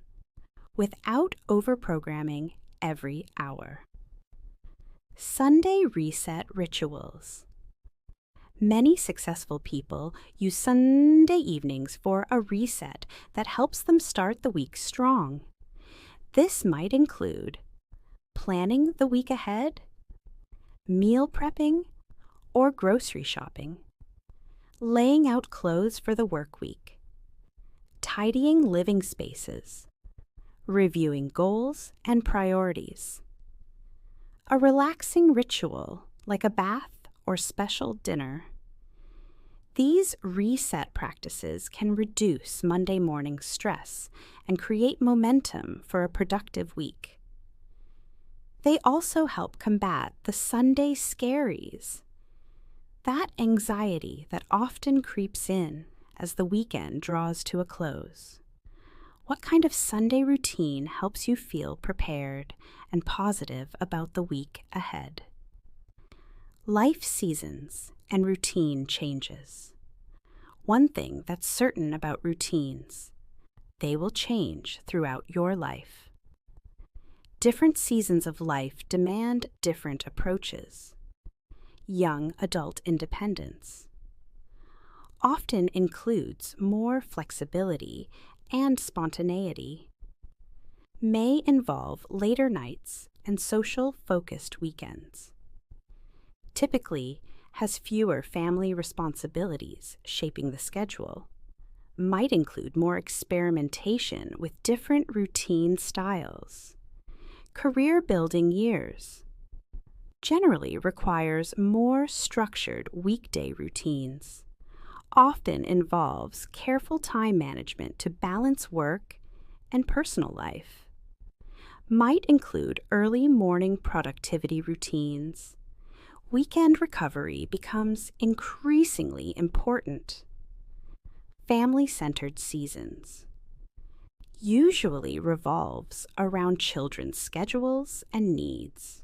without overprogramming every hour. Sunday reset rituals. Many successful people use Sunday evenings for a reset that helps them start the week strong. This might include planning the week ahead, meal prepping, or grocery shopping, laying out clothes for the work week, tidying living spaces, reviewing goals and priorities. A relaxing ritual like a bath or special dinner. These reset practices can reduce Monday morning stress and create momentum for a productive week. They also help combat the Sunday scaries, that anxiety that often creeps in as the weekend draws to a close. What kind of Sunday routine helps you feel prepared and positive about the week ahead? Life seasons and routine changes. One thing that's certain about routines: they will change throughout your life. Different seasons of life demand different approaches. Young adult independence often includes more flexibility and spontaneity. May involve later nights and social-focused weekends. Typically has fewer family responsibilities shaping the schedule. Might include more experimentation with different routine styles. Career-building years generally requires more structured weekday routines. Often involves careful time management to balance work and personal life. Might include early morning productivity routines. weekend recovery becomes increasingly important. Family-centered seasons usually revolves around children's schedules and needs,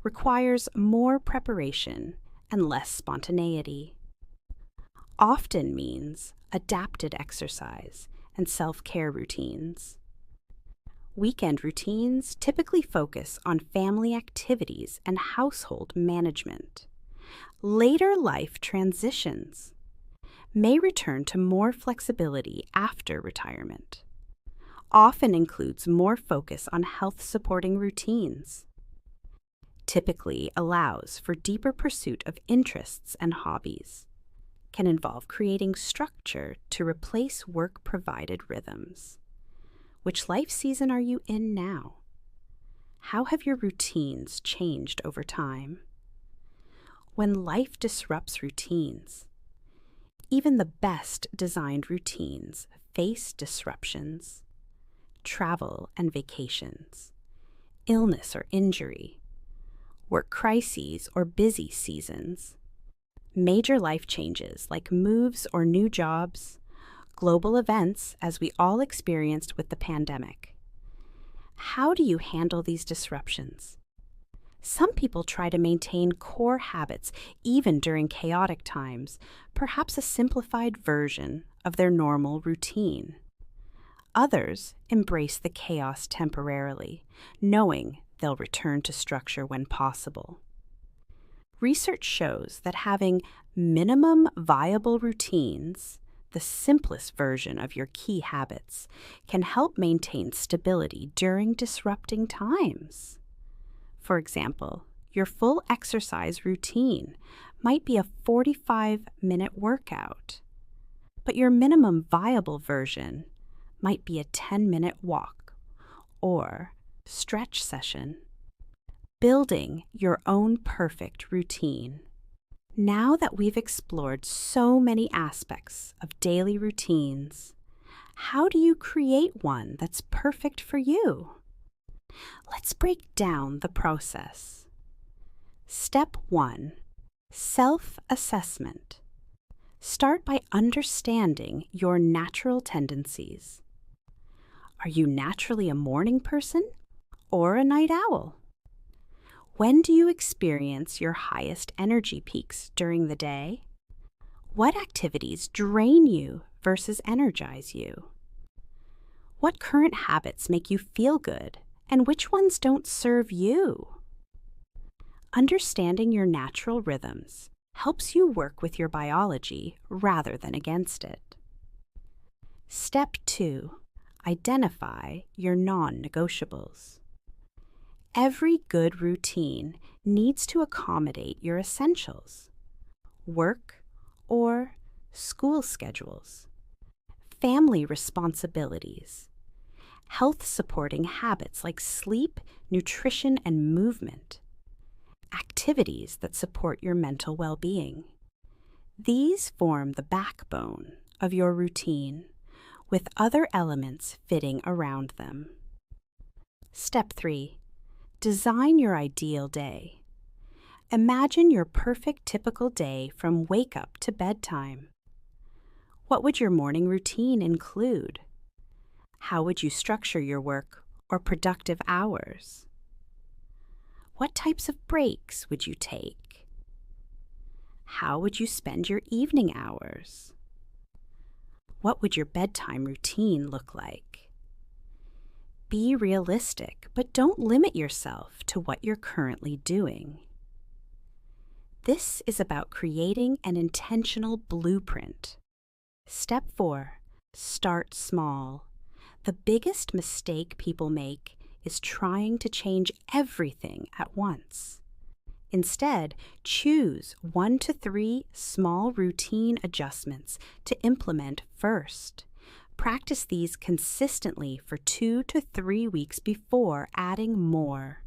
requires more preparation and less spontaneity, often means adapted exercise and self-care routines. Weekend routines typically focus on family activities and household management. Later life transitions may return to more flexibility after retirement, often includes more focus on health-supporting routines, typically allows for deeper pursuit of interests and hobbies, can involve creating structure to replace work-provided rhythms. Which life season are you in now? How have your routines changed over time? When life disrupts routines, even the best designed routines face disruptions. Travel and vacations, illness or injury, work crises or busy seasons, major life changes like moves or new jobs, global events as we all experienced with the pandemic. How do you handle these disruptions? Some people try to maintain core habits even during chaotic times, perhaps a simplified version of their normal routine. Others embrace the chaos temporarily, knowing they'll return to structure when possible. Research shows that having minimum viable routines, the simplest version of your key habits, can help maintain stability during disrupting times. For example, your full exercise routine might be a 45-minute workout, but your minimum viable version might be a 10-minute walk or stretch session. Building your own perfect routine. Now that we've explored so many aspects of daily routines, how do you create one that's perfect for you? Let's break down the process. Step 1. Self-assessment. Start by understanding your natural tendencies. Are you naturally a morning person or a night owl? When do you experience your highest energy peaks during the day? What activities drain you versus energize you? What current habits make you feel good, and which ones don't serve you? Understanding your natural rhythms helps you work with your biology rather than against it. Step 2. Identify your non-negotiables. Every good routine needs to accommodate your essentials, work or school schedules, family responsibilities, health-supporting habits like sleep, nutrition, and movement, activities that support your mental well-being. These form the backbone of your routine, with other elements fitting around them. Step 3. Design your ideal day. Imagine your perfect typical day from wake-up to bedtime. What would your morning routine include? How would you structure your work or productive hours? What types of breaks would you take? How would you spend your evening hours? What would your bedtime routine look like? Be realistic, but don't limit yourself to what you're currently doing. This is about creating an intentional blueprint. Step 4. Start small. The biggest mistake people make is trying to change everything at once. Instead, choose 1 to 3 small routine adjustments to implement first. Practice these consistently for 2 to 3 weeks before adding more.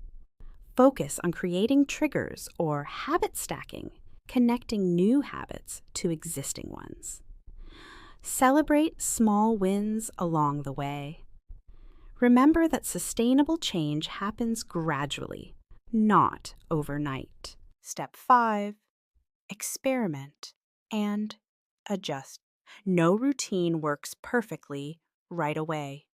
Focus on creating triggers or habit stacking, connecting new habits to existing ones. Celebrate small wins along the way. Remember that sustainable change happens gradually, not overnight. Step 5, experiment and adjust. No routine works perfectly right away.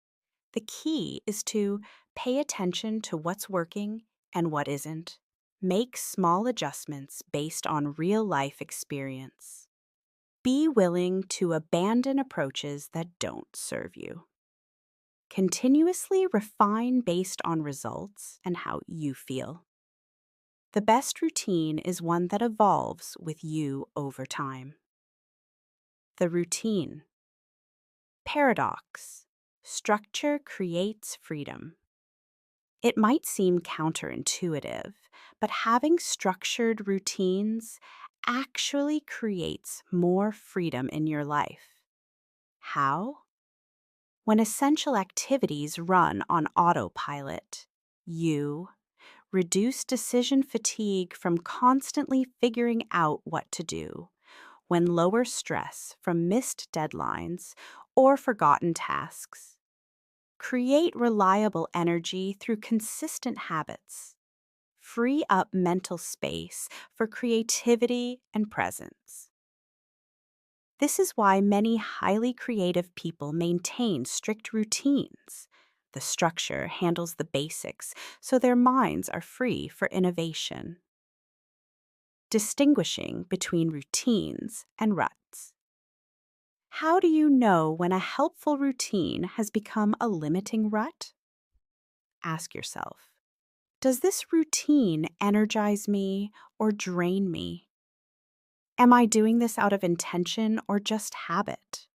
The key is to pay attention to what's working and what isn't. Make small adjustments based on real life experience. Be willing to abandon approaches that don't serve you. Continuously refine based on results and how you feel. The best routine is one that evolves with you over time. The routine. Paradox. Structure creates freedom. It might seem counterintuitive, but having structured routines actually creates more freedom in your life. How? When essential activities run on autopilot, you reduce decision fatigue from constantly figuring out what to do, when lower stress from missed deadlines or forgotten tasks. Create reliable energy through consistent habits. Free up mental space for creativity and presence. This is why many highly creative people maintain strict routines. The structure handles the basics, so their minds are free for innovation. Distinguishing between routines and ruts. How do you know when a helpful routine has become a limiting rut? Ask yourself, does this routine energize me or drain me? Am I doing this out of intention or just habit?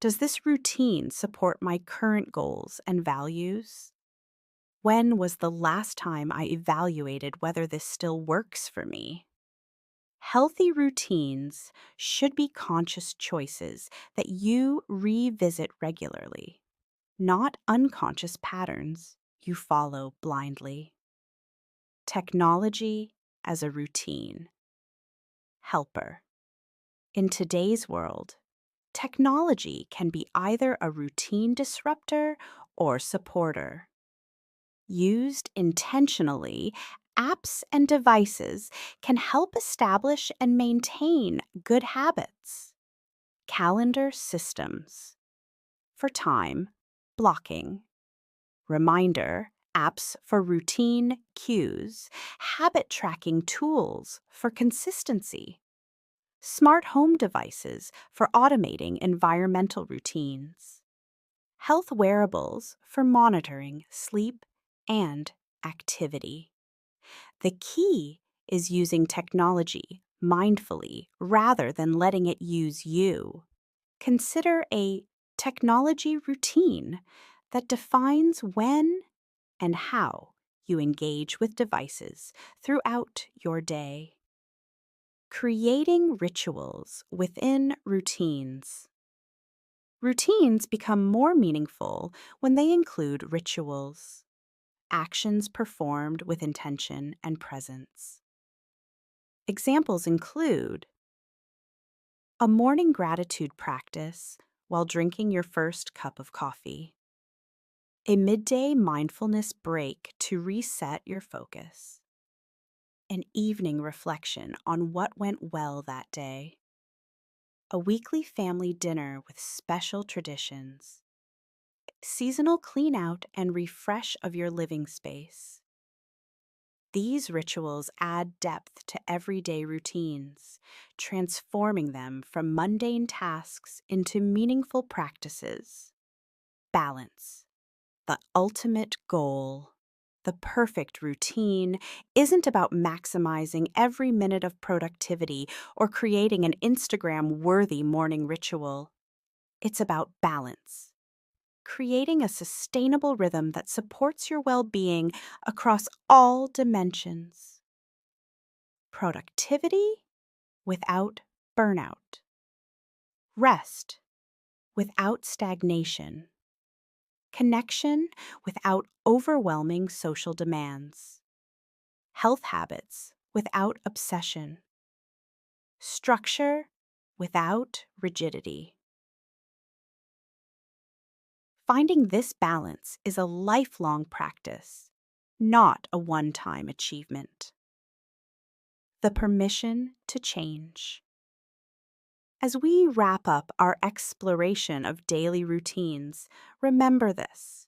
Does this routine support my current goals and values? When was the last time I evaluated whether this still works for me? Healthy routines should be conscious choices that you revisit regularly, not unconscious patterns you follow blindly. Technology as a routine. Helper. In today's world, technology can be either a routine disruptor or supporter. Used intentionally, apps and devices can help establish and maintain good habits. Calendar systems. For time, blocking. Reminder apps for routine cues. Habit tracking tools for consistency. Smart home devices for automating environmental routines. Health wearables for monitoring sleep and activity. The key is using technology mindfully rather than letting it use you. Consider a technology routine that defines when and how you engage with devices throughout your day. Creating rituals within routines. Routines become more meaningful when they include rituals, actions performed with intention and presence. Examples include a morning gratitude practice while drinking your first cup of coffee, a midday mindfulness break to reset your focus, an evening reflection on what went well that day, a weekly family dinner with special traditions, seasonal clean out and refresh of your living space. These rituals add depth to everyday routines, transforming them from mundane tasks into meaningful practices. Balance, the ultimate goal. The perfect routine isn't about maximizing every minute of productivity or creating an Instagram-worthy morning ritual. It's about balance. Creating a sustainable rhythm that supports your well-being across all dimensions. Productivity without burnout. Rest without stagnation. Connection without overwhelming social demands. Health habits without obsession. Structure without rigidity. Finding this balance is a lifelong practice, not a one-time achievement. the permission to change. As we wrap up our exploration of daily routines, remember this.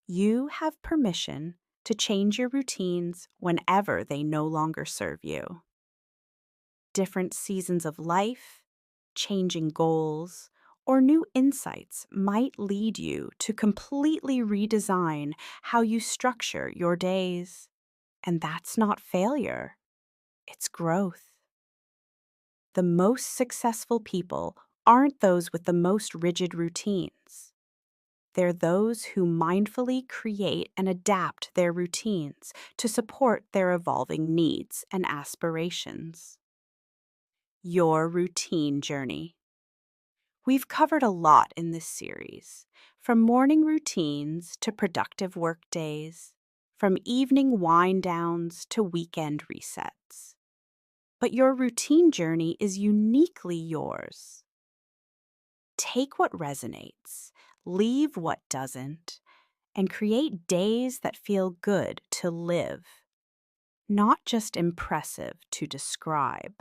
You have permission to change your routines whenever they no longer serve you. Different seasons of life, changing goals, or new insights might lead you to completely redesign how you structure your days. And that's not failure, it's growth. The most successful people aren't those with the most rigid routines. They're those who mindfully create and adapt their routines to support their evolving needs and aspirations. Your routine journey. We've covered a lot in this series, from morning routines to productive work days, from evening wind downs to weekend resets. But your routine journey is uniquely yours. Take what resonates, leave what doesn't, and create days that feel good to live, not just impressive to describe.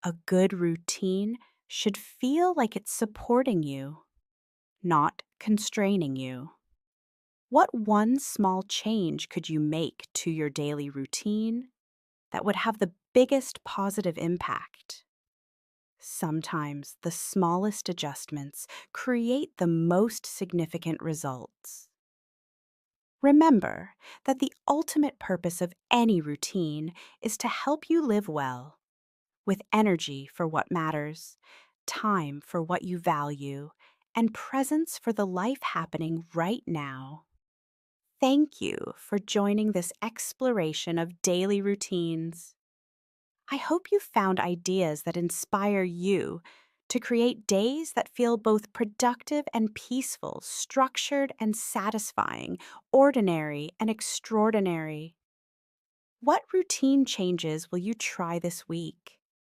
A good routine should feel like it's supporting you, not constraining you. What one small change could you make to your daily routine that would have the biggest positive impact? Sometimes the smallest adjustments create the most significant results. Remember that the ultimate purpose of any routine is to help you live well, with energy for what matters, time for what you value, and presence for the life happening right now. Thank you for joining this exploration of daily routines. I hope you found ideas that inspire you to create days that feel both productive and peaceful, structured and satisfying, ordinary and extraordinary. What routine changes will you try this week?